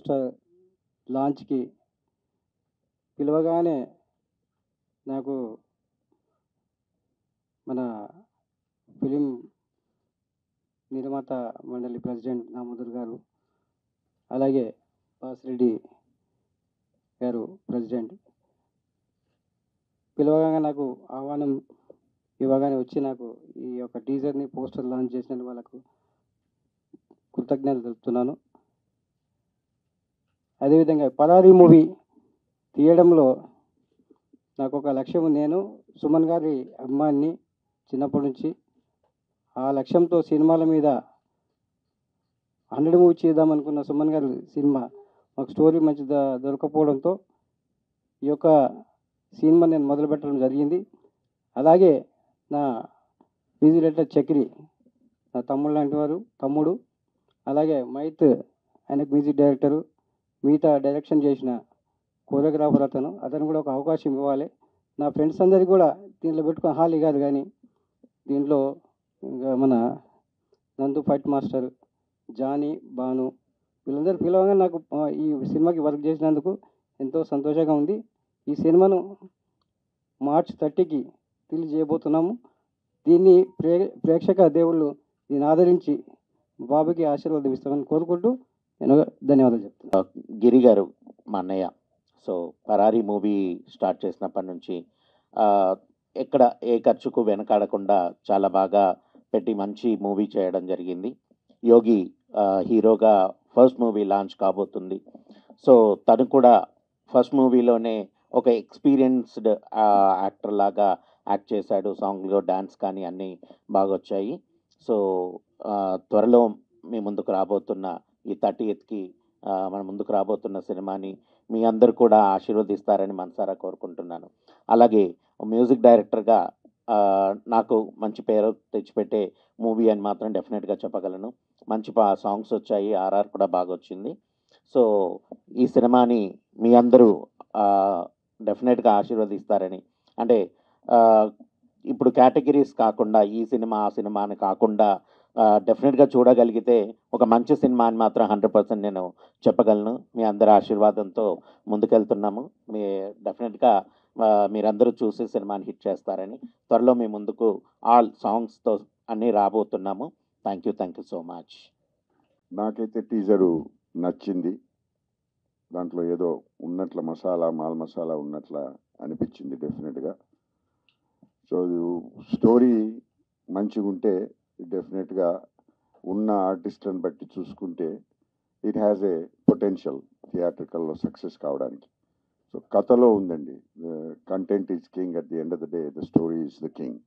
Poster లాంచ్కి పిలవగానే నాకు మన ఫిలిం నిర్మాత మండలి ప్రెసిడెంట్ దామోదర్ గారు, అలాగే బాసిరెడ్డి గారు ప్రెసిడెంట్ పిలవగానే నాకు ఆహ్వానం ఇవ్వగానే వచ్చి నాకు ఈ యొక్క టీజర్ని పోస్టర్ లాంచ్ చేసిన వాళ్ళకు కృతజ్ఞతలు తెలుపుతున్నాను. అదేవిధంగా పరారీ మూవీ తీయడంలో నాకు ఒక లక్ష్యం. నేను సుమన్ గారి అభిమాన్ని చిన్నప్పటి నుంచి. ఆ లక్ష్యంతో సినిమాల మీద 100 మూవీ చేద్దామనుకున్న సుమన్ గారి సినిమా మాకు స్టోరీ మంచి దొరకపోవడంతో ఈ యొక్క సినిమా నేను మొదలుపెట్టడం జరిగింది. అలాగే నా మ్యూజిక్ డైరెక్టర్ చక్రి, నా తమ్ముడు లాంటి వారు, తమ్ముడు. అలాగే మైత్, ఆయనకు మ్యూజిక్ డైరెక్టరు, మిగతా డైరెక్షన్ చేసిన కోరియోగ్రాఫర్ అతను కూడా ఒక అవకాశం ఇవ్వాలి. నా ఫ్రెండ్స్ అందరికీ కూడా దీంట్లో పెట్టుకుని హాలీ కాదు, కానీ దీంట్లో ఇంకా మన నందు ఫైట్ మాస్టర్, జానీ, బాను వీళ్ళందరూ పిలవగా నాకు ఈ సినిమాకి వర్క్ చేసినందుకు ఎంతో సంతోషంగా ఉంది. ఈ సినిమాను మార్చ్ 30కి రిలీజ్ చేయబోతున్నాము. దీన్ని ప్రేక్షక దేవుళ్ళు దీన్ని ఆదరించి బాబుకి ఆశీర్వాదం ఇస్తామని కోరుకుంటూ నేను ధన్యవాదాలు చెప్తున్నాను. గిరి గారు మా అన్నయ్య. సో పరారీ మూవీ స్టార్ట్ చేసినప్పటి నుంచి ఎక్కడ ఏ ఖర్చుకు వెనకాడకుండా చాలా బాగా పెట్టి మంచి మూవీ చేయడం జరిగింది. యోగి హీరోగా ఫస్ట్ మూవీ లాంచ్ కాబోతుంది. సో తను కూడా ఫస్ట్ మూవీలోనే ఒక ఎక్స్పీరియన్స్డ్ యాక్టర్ లాగా యాక్ట్ చేశాడు. సాంగ్లో డ్యాన్స్ కానీ అన్నీ బాగా వచ్చాయి. సో త్వరలో మీ ముందుకు రాబోతున్న ఈ 30th మన ముందుకు రాబోతున్న సినిమాని మీ అందరూ కూడా ఆశీర్వదిస్తారని మనసారా కోరుకుంటున్నాను. అలాగే మ్యూజిక్ డైరెక్టర్గా నాకు మంచి పేరు తెచ్చిపెట్టే మూవీ అని మాత్రం డెఫినెట్గా చెప్పగలను. మంచి సాంగ్స్ వచ్చాయి, ఆర్ఆర్ కూడా బాగా వచ్చింది. సో ఈ సినిమాని మీ అందరూ డెఫినెట్గా ఆశీర్వదిస్తారని, అంటే ఇప్పుడు కేటగిరీస్ కాకుండా ఈ సినిమా ఆ సినిమా అని కాకుండా డెఫినెట్గా చూడగలిగితే ఒక మంచి సినిమా అని మాత్రం 100% నేను చెప్పగలను. మీ అందరి ఆశీర్వాదంతో ముందుకెళ్తున్నాము. డెఫినెట్గా మీరందరూ చూసి సినిమాని హిట్ చేస్తారని, త్వరలో మీ ముందుకు ఆల్ సాంగ్స్తో అన్నీ రాబోతున్నాము. Thank you so much. నాకైతే టీజరు నచ్చింది. దాంట్లో ఏదో ఉన్నట్ల మాల్ మసాలా ఉన్నట్ల అనిపించింది డెఫినెట్గా. సో స్టోరీ మంచిగా ఉంటే డెఫినెట్గా ఉన్న ఆర్టిస్ట్లను బట్టి చూసుకుంటే ఇట్ హ్యాస్ ఏ పొటెన్షియల్ థియేట్రికల్లో సక్సెస్ కావడానికి. సో కథలో ఉందండి. Content is king. At the end of the day the story is the king.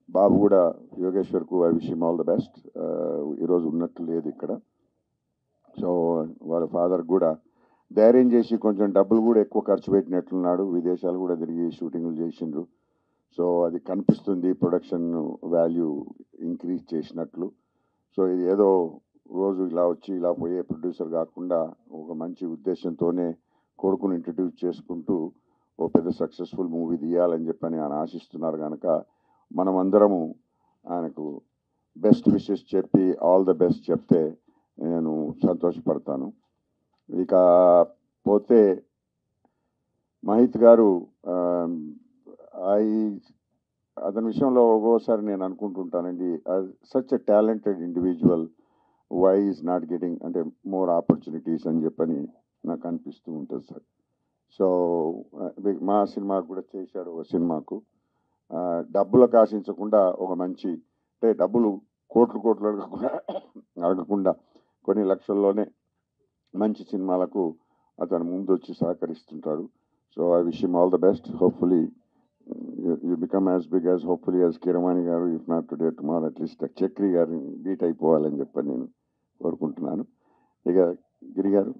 బాబు కూడా యోగేశ్వర్కు I wish him all the best. ఈరోజు ఉన్నట్లు లేదు ఇక్కడ. సో వాళ్ళ ఫాదర్ కూడా ధైర్యం చేసి కొంచెం డబ్బులు కూడా ఎక్కువ ఖర్చు పెట్టినట్లున్నాడు. విదేశాలు కూడా తిరిగి షూటింగ్లు చేసిండ్రు. సో అది కనిపిస్తుంది, ప్రొడక్షన్ వాల్యూ ఇంక్రీజ్ చేసినట్లు. సో ఇది ఏదో రోజు ఇలా వచ్చి ఇలా పోయే ప్రొడ్యూసర్ కాకుండా ఒక మంచి ఉద్దేశంతోనే కొడుకుని ఇంట్రడ్యూస్ చేసుకుంటూ ఓ పెద్ద సక్సెస్ఫుల్ మూవీ తీయాలని చెప్పని ఆయన ఆశిస్తున్నారు కనుక మనమందరము ఆయనకు బెస్ట్ విషెస్ చెప్పి ఆల్ ద బెస్ట్ చెప్తే నేను సంతోషపడతాను. ఇక పోతే మహిత్ గారు, అతని విషయంలో ఒక్కోసారి నేను అనుకుంటుంటానండి, such a talented individual, why is not getting అంటే మోర్ ఆపర్చునిటీస్ అని చెప్పని నాకు అనిపిస్తూ ఉంటుంది సార్. సో మా సినిమాకు కూడా చేశాడు. ఒక సినిమాకు డబ్బులకు ఆశించకుండా ఒక మంచి, అంటే డబ్బులు కోట్లు అడగకుండా కొన్ని లక్షల్లోనే మంచి సినిమాలకు అతను ముందు వచ్చి సహకరిస్తుంటాడు. So I wish him all the best. Hopefully you become as big as hopefully as Keeravani garu, if not today tomorrow at least Chakri గారిని బీట్ అయిపోవాలని చెప్పని నేను కోరుకుంటున్నాను. ఇక Giri garu,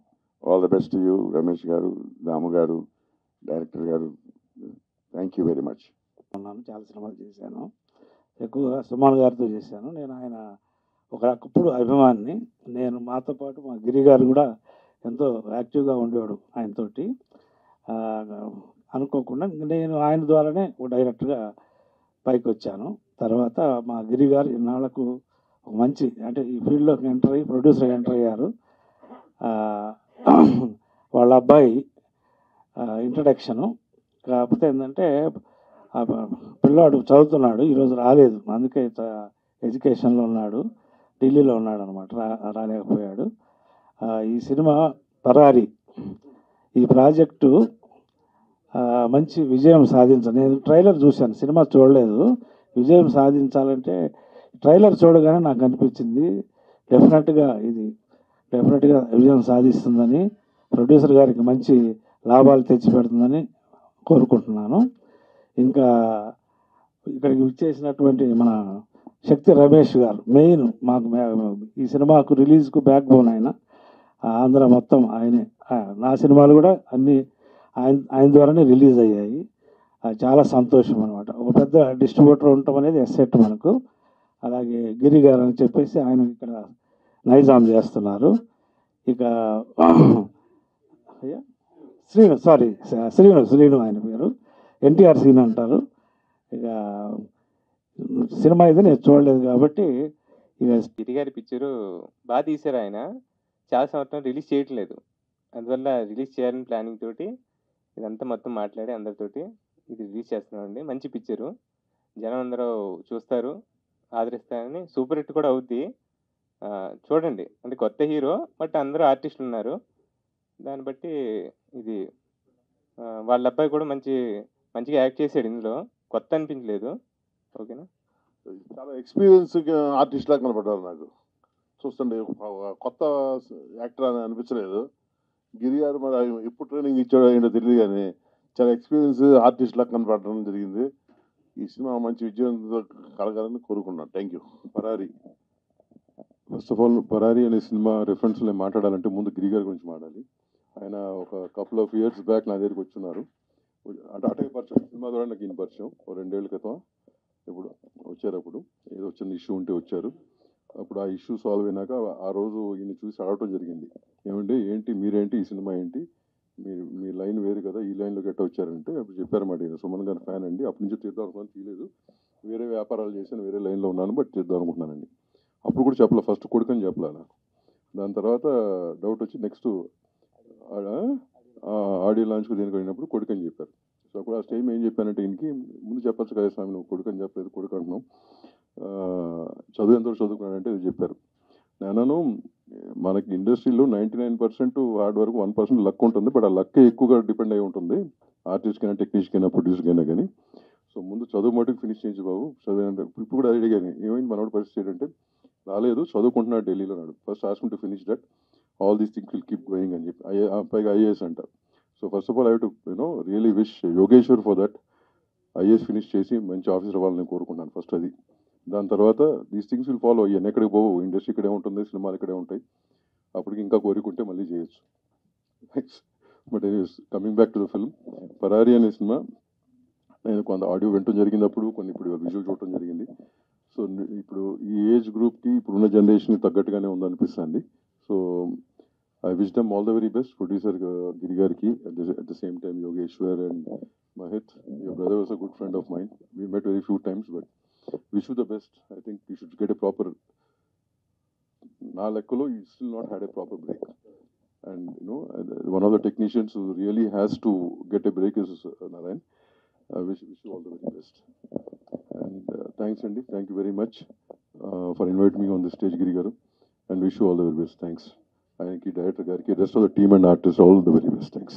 all the best you. Ramesh garu, Damu గారు, డైరెక్టర్ గారు, థ్యాంక్ యూ వెరీ మచ్. చాలా సినిమాలు చేశాను, ఎక్కువగా సుమన్ గారితో చేశాను. నేను ఆయన ఒకప్పుడు అభిమానిని. నేను మాతో పాటు మా గిరి గారు కూడా ఎంతో యాక్టివ్గా ఉండేవాడు ఆయనతోటి. అనుకోకుండా నేను ఆయన ద్వారానే ఒక డైరెక్టర్గా పైకి వచ్చాను. తర్వాత మా గిరి గారు ఇన్నాళ్లకు ఒక మంచి, అంటే ఈ ఫీల్డ్లోకి ఎంటర్ అయ్యి ప్రొడ్యూసర్గా ఎంటర్ అయ్యారు. వాళ్ళ అబ్బాయి ఇంట్రడక్షను. కాకపోతే ఏంటంటే ఆ పిల్లాడు చదువుతున్నాడు, ఈరోజు రాలేదు, అందుకే ఎడ్యుకేషన్లో ఉన్నాడు, ఢిల్లీలో ఉన్నాడు అనమాట, రాలేకపోయాడు. ఈ సినిమా పరారి, ఈ ప్రాజెక్టు మంచి విజయం నేను ట్రైలర్ చూశాను, సినిమా చూడలేదు. విజయం సాధించాలంటే ట్రైలర్ చూడగానే నాకు అనిపించింది ఇది డెఫినెట్గా విజయం సాధిస్తుందని, ప్రొడ్యూసర్ గారికి మంచి లాభాలు తెచ్చిపెడుతుందని కోరుకుంటున్నాను. ఇంకా ఇక్కడికి విచ్చేసినటువంటి మన శక్తి రమేష్ గారు మెయిన్ ఈ సినిమాకు రిలీజ్కు బ్యాక్ బోన్ ఆయన. ఆంధ్ర మొత్తం ఆయనే. నా సినిమాలు కూడా అన్నీ ఆయన ద్వారానే రిలీజ్ అయ్యాయి. చాలా సంతోషం అనమాట. ఒక పెద్ద డిస్ట్రిబ్యూటర్ ఉండటం అనేది ఎస్సెట్ మనకు. అలాగే గిరి గారు అని చెప్పేసి ఆయన ఇక్కడ నైజాం చేస్తున్నారు. ఇక శ్రీను ఆయన పేరు, ఎన్టీఆర్ సీన్ అంటారు. ఇక సినిమా అయితే నేను చూడలేదు కాబట్టి ఇక గిరి గారి పిక్చరు బాగా తీశారు ఆయన. చాలా సంవత్సరం రిలీజ్ చేయట్లేదు, అందువల్ల రిలీజ్ చేయాలని ప్లానింగ్ తోటి ఇదంతా మొత్తం మాట్లాడి అందరితోటి ఇది రిలీజ్ చేస్తున్నామండి. మంచి పిక్చరు, జనం అందరూ చూస్తారు, ఆదరిస్తారని. సూపర్ హిట్ కూడా అవుద్ది, చూడండి. అంటే కొత్త హీరో, బట్ అందరూ ఆర్టిస్టులు ఉన్నారు. దాన్ని బట్టి ఇది వాళ్ళ అబ్బాయి కూడా మంచిగా యాక్ట్ చేశాడు ఇందులో, కొత్త అనిపించలేదు. ఓకేనా? చాలా ఎక్స్పీరియన్స్ ఆర్టిస్ట్ లాగా కనపడ్డారు నాకు చూస్తుంటే. కొత్త యాక్టర్ అని అనిపించలేదు. గిరి గారు మరి ఎప్పుడు ట్రైనింగ్ ఇచ్చాడో ఏంటో తెలియదు, కానీ చాలా ఎక్స్పీరియన్స్ ఆర్టిస్ట్ లాగా కనపడడం జరిగింది. ఈ సినిమా మంచి విజయంతో కలగాలని కోరుకున్నాను. Thank you. Parari, first of all Parari అనే సినిమా రెఫరెన్స్లో మాట్లాడాలంటే ముందు గిరి గారి గురించి మాట్లాడాలి. ఆయన ఒక కపుల్ ఆఫ్ ఇయర్స్ బ్యాక్ నా దగ్గరికి వచ్చున్నారు. అంటే అటే పరిచయం, సినిమా ద్వారా నాకు ఈయన పరిచయం. 2 ఏళ్ల క్రితం ఇప్పుడు వచ్చారు. అప్పుడు ఏదో చిన్న ఇష్యూ ఉంటే వచ్చారు. అప్పుడు ఆ ఇష్యూ సాల్వ్ అయినాక ఆ రోజు ఈయన చూసి అడగటం జరిగింది, ఏంటి మీరేంటి, ఈ సినిమా ఏంటి, మీ లైన్ వేరు కదా, ఈ లైన్లో గట్ట వచ్చారంటే అప్పుడు చెప్పారన్నమాట. ఈయన సుమన్ గారి ఫ్యాన్ అండి, అప్పటి నుంచి తీద్దాం అనుకున్నాను, తీయలేదు, వేరే వ్యాపారాలు చేశాను, వేరే లైన్లో ఉన్నాను, బట్ తీద్దాం అనుకుంటున్నానండి. అప్పుడు కూడా చెప్పలే, ఫస్ట్ కొడుకని చెప్పలే నాకు. దాని తర్వాత డౌట్ వచ్చి నెక్స్ట్ ఆడియో లాంచ్కు దేనికి వెళ్ళినప్పుడు కొడుకని చెప్పారు. సో అప్పుడు ఆ స్టేజ్ ఏం చెప్పానంటే, ఈయనకి ముందు చెప్పచ్చు కదా స్వామి, నువ్వు కొడుకని చెప్పలేదు, కొడుకు అంటున్నావు, చదువు ఎంతవరకు చదువుకున్నానంటే ఇది చెప్పారు. నేను మనకి ఇండస్ట్రీలో 99% హార్డ్ వర్క్, 1% లక్ ఉంటుంది, బట్ ఆ లక్ ఎక్కువగా డిపెండ్ అయి ఉంటుంది ఆర్టిస్ట్కైనా, టెక్నీషియన్కైనా, ప్రొడ్యూసర్కైనా కానీ. సో ముందు చదువు మటుకు ఫినిష్ చేయించు బాబు, చదువు అంటే ఇప్పుడు కూడా అడిగాను, ఏమైంది మనోడి పరిస్థితి ఏంటంటే, రాలేదు, చదువుకుంటున్నాడు ఢిల్లీలో నాడు, first ask to finish that, all these things will keep going అని చెప్పి. పైగా ఐఏఎస్ అంట. So first of all I to really wish Yogeshwar for that, IAS finish చేసి మంచి ఆఫీసర్ అవ్వాలని కోరుకున్నాను ఫస్ట్ అది. దాని తర్వాత దీస్ థింగ్స్ విల్ ఫాలో. ఇవన్నీ ఎక్కడికి పోవు, ఇండస్ట్రీ ఇక్కడే ఉంటుంది, సినిమాలు ఇక్కడే ఉంటాయి, అప్పటికి ఇంకా కోరుకుంటే మళ్ళీ చేయొచ్చు. But anyways, coming back to the film Parari అనే సినిమా, నేను కొంత ఆడియో వినటం జరిగింది, అప్పుడు కొన్ని ఇప్పుడు విజువల్ చూడటం జరిగింది. సో ఇప్పుడు ఈ ఏజ్ గ్రూప్కి, ఇప్పుడున్న జనరేషన్కి తగ్గట్టుగానే ఉందనిపిస్తుంది. So I wish them all the very best. Producer Giri గారికి, at the same time Yogeshwar and Mahith, your brother was a good friend of mine. We met very few times, but wish you the best. I think you should get a proper, na lekkalo you still not had a proper break, and one of the technicians who really has to get a break is Narayan. I wish you all the very best, and thanks Andy, thank you very much for inviting me on the stage, Giri garu, and wish you all the very best. Thanks. I think director gariki, rest of the team and artists, all the very best. Thanks.